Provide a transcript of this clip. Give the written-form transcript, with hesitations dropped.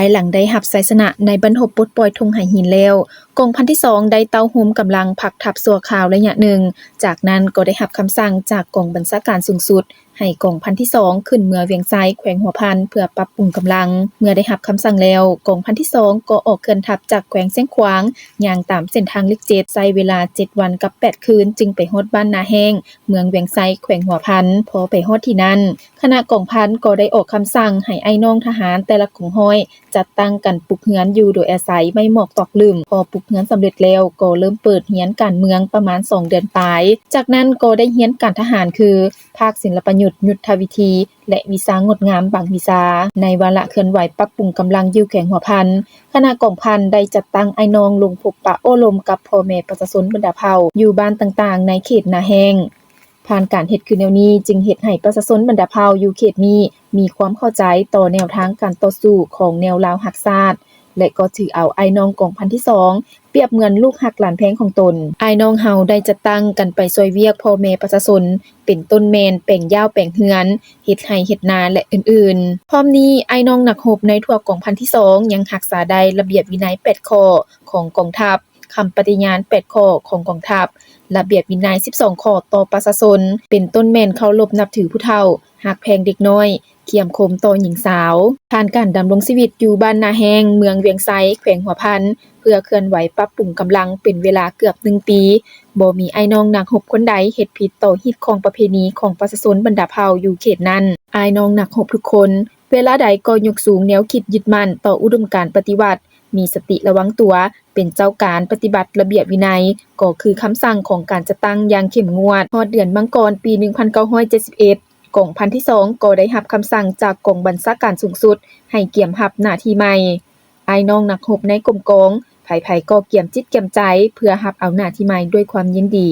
ายหลังได้รับชัยชนะในบรรทบปลดปล่อยธงไหหินแล้วกองพันที่2ได้เต้าโฮมกำลังพักทัพชั่วคราวระยะหนึ่งจากนั้นก็ได้รับคำสั่งจากกองบัญชาการสูงสุดให้กองพันที่2ขึ้นเมืองเวียงไซแขวงหัวพันเพื่อปรับปรุงกำลังเมื่อได้รับคำสั่งแล้วกองพันที่2ก็ออกเคลื่อนทัพจากแขวงเสียงขวางย่างตามเส้นทางเลข7ใช้เวลา7วันกับ8คืนจึงไปฮอดบ้านนาแห้งเมืองเวียงไซแขวงหัวพันพอไปฮอดที่นั่นคณะกองพันก็ได้ออกคำสั่งให้ไอ้น้องทหารแต่ละกองห้อยจัดตั้งกันปลุกเฮือนอยู่โดยอาศัยไม่หมอกตอกลืมพอปลุกเฮือนสำเร็จแล้วก็เริ่มเปิดเรียนการเมืองประมาณ2เดือนปลายจากนั้นก็ได้เรียนการทหารคือภาคศิลปยุทธ์ยุทธวิธีและวิชางดงามบางวิชาในวาระเคลื่อนไหวปรับปรุงกำลังอยู่แขวงหัวพันคณะกองพันได้จัดตั้งไอ้น้องลงพบปะโอ้ลมกับพ่อแม่ประชาชนบรรดาเผ่าอยู่บ้านต่างๆในเขตนาแห้งผ่านการเฮ็ดคือแนวนี้จึงเฮ็ดให้ประชาชนบรรดาเผ่าอยู่เขตนี้มีความเข้าใจต่อแนวทางการต่อสู้ของแนวลาวรักชาติและก็ถือเอาไอ้น้องกองพันที่2เปรียบเหมือนลูกหักหลานแพงของตนไอ้น้องเฮาได้จัดตั้งกันไปช่วยเวียกพ่อแม่ประชาชนเป็นต้นแมนแปลงยาวแปลงเฮือนเฮ็ดไร่เฮ็ดนาและอื่นๆพร้อมนี้ไอ้น้องนักรบในทั่วกองพันที่2ยังรักษาได้ระเบียบวินัย8ข้อของกองทัพคำปฏิญาณ8ข้อของกองทัพระเบียบวินัย12ข้อต่อประชาชนเป็นต้นแม่นเคารพนับถือผู้เฒ่าฮักแพงเด็กน้อยเขียมคมต่อหญิงสาวผ่านการดำรงชีวิตอยู่บ้านนาแห้งเมืองเวียงไซแขวงหัวพันเพื่อเคลื่อนไหวปรับปรุงกำลังเป็นเวลาเกือบ1ปีบ่มีไอ้น้องนักรบคนใดเฮ็ดผิดต่อฮีตของประเพณีของประชาชนบรรดาเผ่าอยู่เขตนั้นไอ้น้องนักรบทุกคนเวลาใดก็ยกสูงแนวคิดยึดมั่นต่ออุดมการณ์ปฏิวัติมีสติระวังตัวเป็นเจ้าการปฏิบัติระเบียบวินัยก็คือคำสั่งของการจัดตั้งอย่างเข้มงวดฮอดเดือนมังกรปี 1971กองพันที่2ก็ได้รับคำสั่งจากกองบัญชาการสูงสุดให้เกี่ยมรับหน้าที่ใหม่ไอ้น้องนักรบในกรมกองไผๆก็เกี่ยมจิตเกี่ยมใจเพื่อรับเอาหน้าที่ใหม่ด้วยความยินดี